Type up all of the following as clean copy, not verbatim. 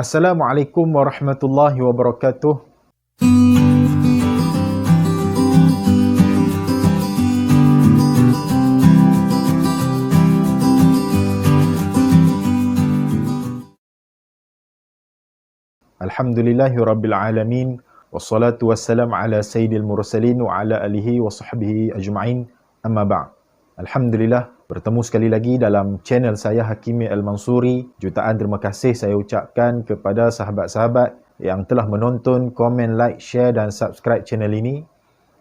Assalamualaikum warahmatullahi wabarakatuh. Alhamdulillahirabbil alamin wassalatu wassalamu ala sayyidil mursalin wa ala alihi wa sahbihi ajma'in. Amma ba'd. Alhamdulillah, bertemu sekali lagi dalam channel saya Hakimi Al-Mansuri. Jutaan terima kasih saya ucapkan kepada sahabat-sahabat yang telah menonton, komen, like, share dan subscribe channel ini.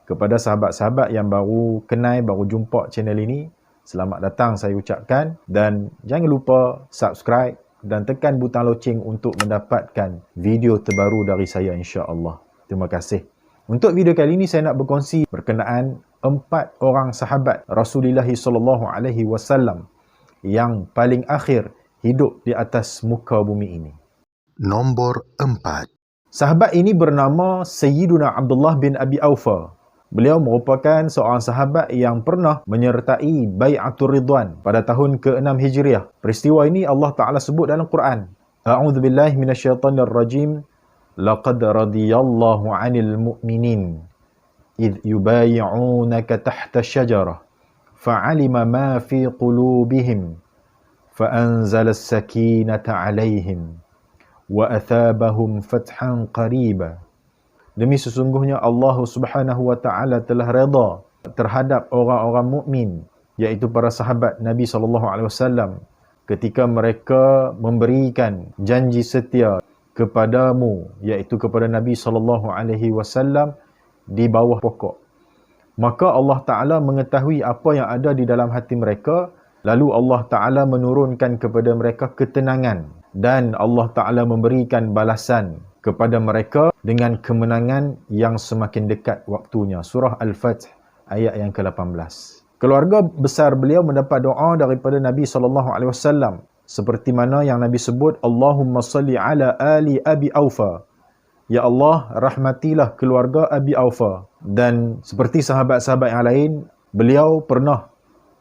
Kepada sahabat-sahabat yang baru kenal, baru jumpa channel ini, selamat datang saya ucapkan. Dan jangan lupa subscribe dan tekan butang loceng untuk mendapatkan video terbaru dari saya insya-Allah. Terima kasih. Untuk video kali ini saya nak berkongsi berkenaan 4 orang sahabat Rasulullah SAW yang paling akhir hidup di atas muka bumi ini. Nombor 4. Sahabat ini bernama Sayyiduna Abdullah bin Abi Aufa. Beliau merupakan seorang sahabat yang pernah menyertai Bai'atul Ridwan pada tahun ke-6 Hijriah. Peristiwa ini Allah Ta'ala sebut dalam Quran. A'udzubillahi minasyaitanirrajim. Laqad radiyallahu 'anil mu'minin idh yubayi'unaka tahta syajarah fa'alima ma fi qulubihim fa'anzala as-sakinata 'alaihim wa athabahum fathan qariba. Demi sesungguhnya Allah Subhanahu wa taala telah redha terhadap orang-orang mukmin, iaitu para sahabat Nabi sallallahu alaihi wasallam, ketika mereka memberikan janji setia kepadamu, iaitu kepada Nabi sallallahu alaihi wasallam di bawah pokok. Maka Allah Taala mengetahui apa yang ada di dalam hati mereka, lalu Allah Taala menurunkan kepada mereka ketenangan dan Allah Taala memberikan balasan kepada mereka dengan kemenangan yang semakin dekat waktunya. Surah Al-Fath ayat yang ke-18. Keluarga besar beliau mendapat doa daripada Nabi SAW, seperti mana yang Nabi sebut, Allahumma salli ala ali Abi Aufa. Ya Allah, rahmatilah keluarga Abi Aufa. Dan seperti sahabat-sahabat yang lain, beliau pernah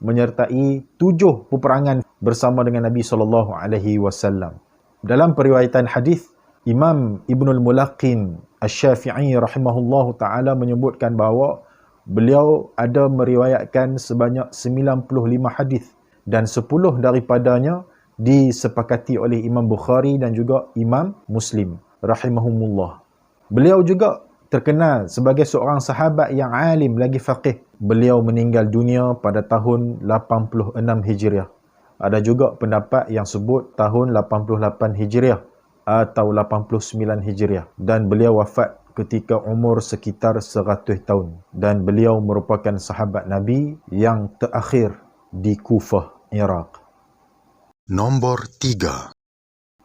menyertai 7 peperangan bersama dengan Nabi SAW. Dalam periwayatan hadis, Imam Ibnul Mulaqin Asy-Syafi'i rahimahullahu ta'ala menyebutkan bahawa beliau ada meriwayatkan sebanyak 95 hadis dan 10 daripadanya disepakati oleh Imam Bukhari dan juga Imam Muslim rahimahumullah. Beliau juga terkenal sebagai seorang sahabat yang alim lagi faqih. Beliau meninggal dunia pada tahun 86 Hijriah. Ada juga pendapat yang sebut tahun 88 Hijriah atau 89 Hijriah, dan beliau wafat ketika umur sekitar 100 tahun, dan beliau merupakan sahabat Nabi yang terakhir di Kufah, Iraq. Nombor 3.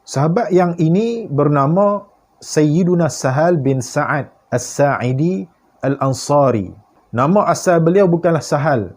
Sahabat yang ini bernama Sayyiduna Sahal bin Sa'ad As-Sa'idi Al-Ansari. Nama asal beliau bukanlah Sahal,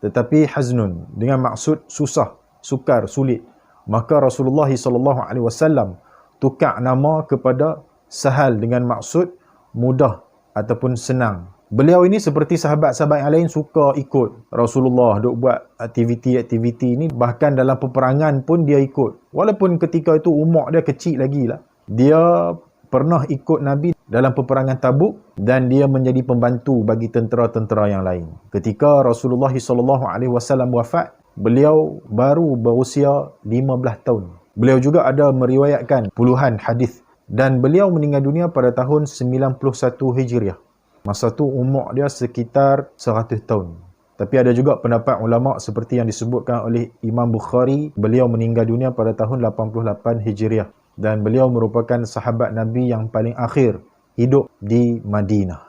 tetapi Haznun, dengan maksud susah, sukar, sulit. Maka Rasulullah SAW tukar nama kepada Sahal dengan maksud mudah ataupun senang. Beliau ini seperti sahabat-sahabat yang lain suka ikut Rasulullah duk buat aktiviti-aktiviti ini, bahkan dalam peperangan pun dia ikut. Walaupun ketika itu umur dia kecil lagi lah. Dia pernah ikut Nabi dalam peperangan Tabuk dan dia menjadi pembantu bagi tentera-tentera yang lain. Ketika Rasulullah SAW wafat, beliau baru berusia 15 tahun. Beliau juga ada meriwayatkan puluhan hadis dan beliau meninggal dunia pada tahun 91 Hijriah. Masa tu umur dia sekitar 100 tahun. Tapi ada juga pendapat ulama seperti yang disebutkan oleh Imam Bukhari, beliau meninggal dunia pada tahun 88 Hijriah dan beliau merupakan sahabat Nabi yang paling akhir hidup di Madinah.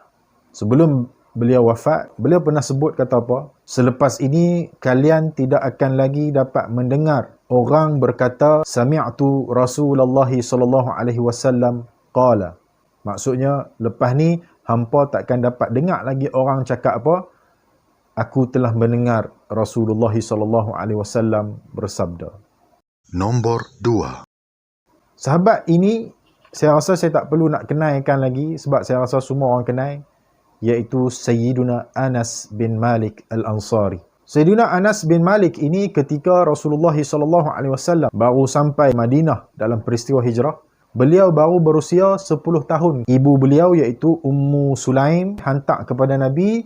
Sebelum beliau wafat, beliau pernah sebut kata apa? Selepas ini kalian tidak akan lagi dapat mendengar orang berkata sami'tu Rasulullah sallallahu alaihi wasallam qala. Maksudnya lepas ni hampa takkan dapat dengar lagi orang cakap apa? Aku telah mendengar Rasulullah sallallahu alaihi wasallam bersabda. Nombor 2. Sahabat ini saya rasa saya tak perlu nak kenalkan lagi sebab saya rasa semua orang kenal, iaitu Sayyiduna Anas bin Malik Al-Ansari. Sayyidina Anas bin Malik ini ketika Rasulullah SAW baru sampai Madinah dalam peristiwa hijrah, beliau baru berusia 10 tahun. Ibu beliau iaitu Ummu Sulaim hantar kepada Nabi,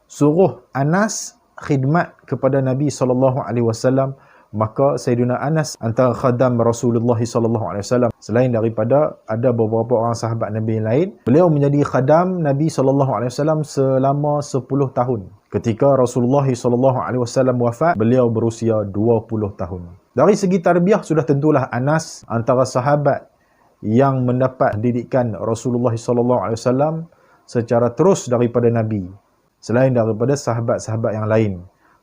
suruh Anas khidmat kepada Nabi SAW. Maka Sayyidina Anas antara khadam Rasulullah SAW. Selain daripada ada beberapa orang sahabat Nabi yang lain, beliau menjadi khadam Nabi SAW selama 10 tahun. Ketika Rasulullah SAW wafat, beliau berusia 20 tahun. Dari segi tarbiyah sudah tentulah Anas antara sahabat yang mendapat didikan Rasulullah SAW secara terus daripada Nabi, selain daripada sahabat-sahabat yang lain.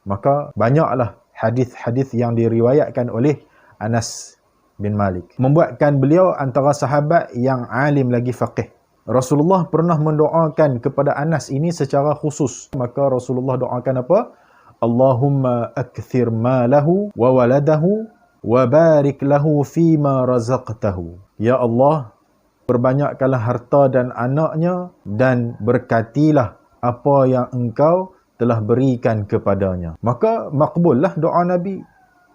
Maka banyaklah hadis-hadis yang diriwayatkan oleh Anas bin Malik, membuatkan beliau antara sahabat yang alim lagi faqih. Rasulullah pernah mendoakan kepada Anas ini secara khusus. Maka Rasulullah doakan apa? Allahumma akthir malahu wa waladahu wa barik lahu fima razaqtahu. Ya Allah, perbanyakkanlah harta dan anaknya dan berkatilah apa yang engkau telah berikan kepadanya. Maka makbullah doa Nabi.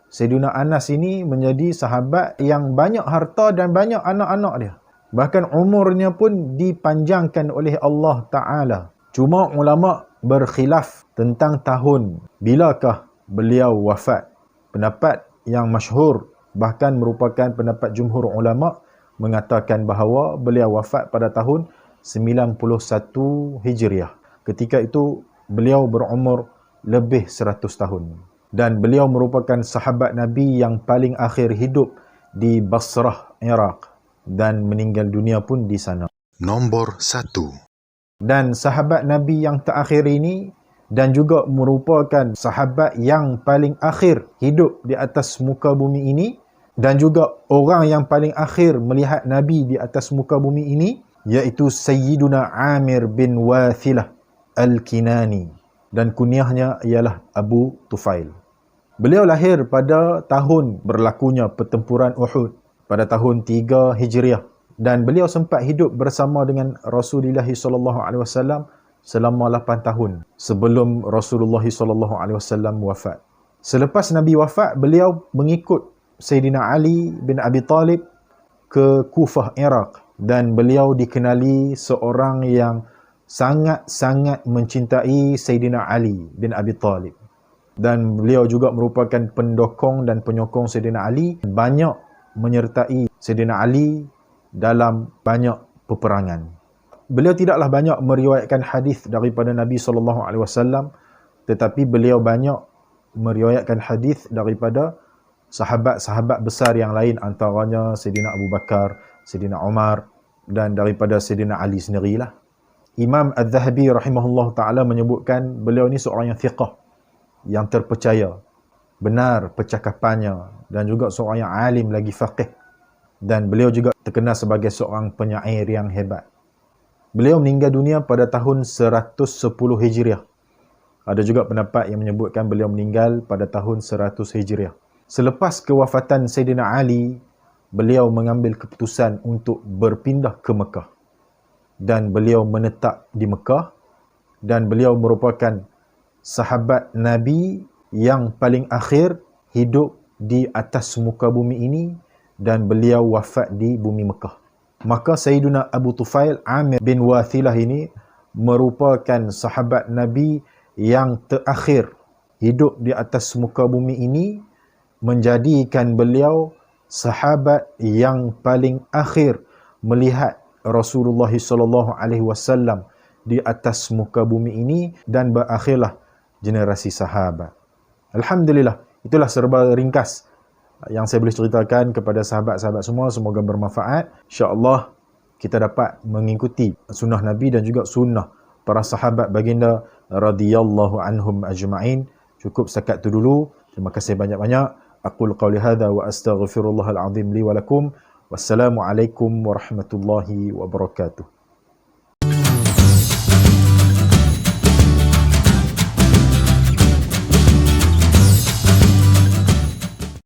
Sayyidina Anas ini menjadi sahabat yang banyak harta dan banyak anak-anak dia. Bahkan umurnya pun dipanjangkan oleh Allah Ta'ala. Cuma ulama berkhilaf tentang tahun bilakah beliau wafat. Pendapat yang masyhur, bahkan merupakan pendapat jumhur ulama, mengatakan bahawa beliau wafat pada tahun 91 Hijriah. Ketika itu beliau berumur lebih 100 tahun. Dan beliau merupakan sahabat Nabi yang paling akhir hidup di Basrah, Iraq. Dan meninggal dunia pun di sana. Nombor 1. Dan sahabat Nabi yang terakhir ini, dan juga merupakan sahabat yang paling akhir hidup di atas muka bumi ini, dan juga orang yang paling akhir melihat Nabi di atas muka bumi ini, iaitu Sayyiduna Amir bin Wathilah Al-Kinani, dan kunyahnya ialah Abu Tufail. Beliau lahir pada tahun berlakunya pertempuran Uhud, pada tahun 3 Hijriah, dan beliau sempat hidup bersama dengan Rasulullah SAW selama 8 tahun sebelum Rasulullah SAW wafat. Selepas Nabi wafat, beliau mengikut Sayyidina Ali bin Abi Talib ke Kufah, Iraq, dan beliau dikenali seorang yang sangat-sangat mencintai Sayyidina Ali bin Abi Talib. Dan beliau juga merupakan pendokong dan penyokong Sayyidina Ali, banyak menyertai Sayyidina Ali dalam banyak peperangan. Beliau tidaklah banyak meriwayatkan hadis daripada Nabi SAW, tetapi beliau banyak meriwayatkan hadis daripada sahabat-sahabat besar yang lain, antaranya Sayyidina Abu Bakar, Sayyidina Umar, dan daripada Sayyidina Ali sendirilah. Imam Al-Zahabi rahimahullah ta'ala menyebutkan beliau ni seorang yang thiqah, yang terpercaya, benar percakapannya, dan juga seorang yang alim lagi faqih. Dan beliau juga terkenal sebagai seorang penyair yang hebat. Beliau meninggal dunia pada tahun 110 Hijriah. Ada juga pendapat yang menyebutkan beliau meninggal pada tahun 100 Hijriah. Selepas kewafatan Sayyidina Ali, beliau mengambil keputusan untuk berpindah ke Mekah. Dan beliau menetap di Mekah. Dan beliau merupakan sahabat Nabi yang paling akhir hidup di atas muka bumi ini, dan beliau wafat di bumi Mekah. Maka Sayyiduna Abu Tufail Amir bin Wathilah ini merupakan sahabat Nabi yang terakhir hidup di atas muka bumi ini, menjadikan beliau sahabat yang paling akhir melihat Rasulullah SAW di atas muka bumi ini, dan berakhirlah generasi sahabat. Alhamdulillah, itulah serba ringkas yang saya boleh ceritakan kepada sahabat-sahabat semua. Semoga bermanfaat. InsyaAllah kita dapat mengikuti sunnah Nabi dan juga sunnah para sahabat baginda radhiyallahu anhum ajma'in. Cukup setakat itu dulu. Terima kasih banyak-banyak. Aqul qawli hadha wa astaghfirullahal azim li wa lakum. Wassalamualaikum warahmatullahi wabarakatuh.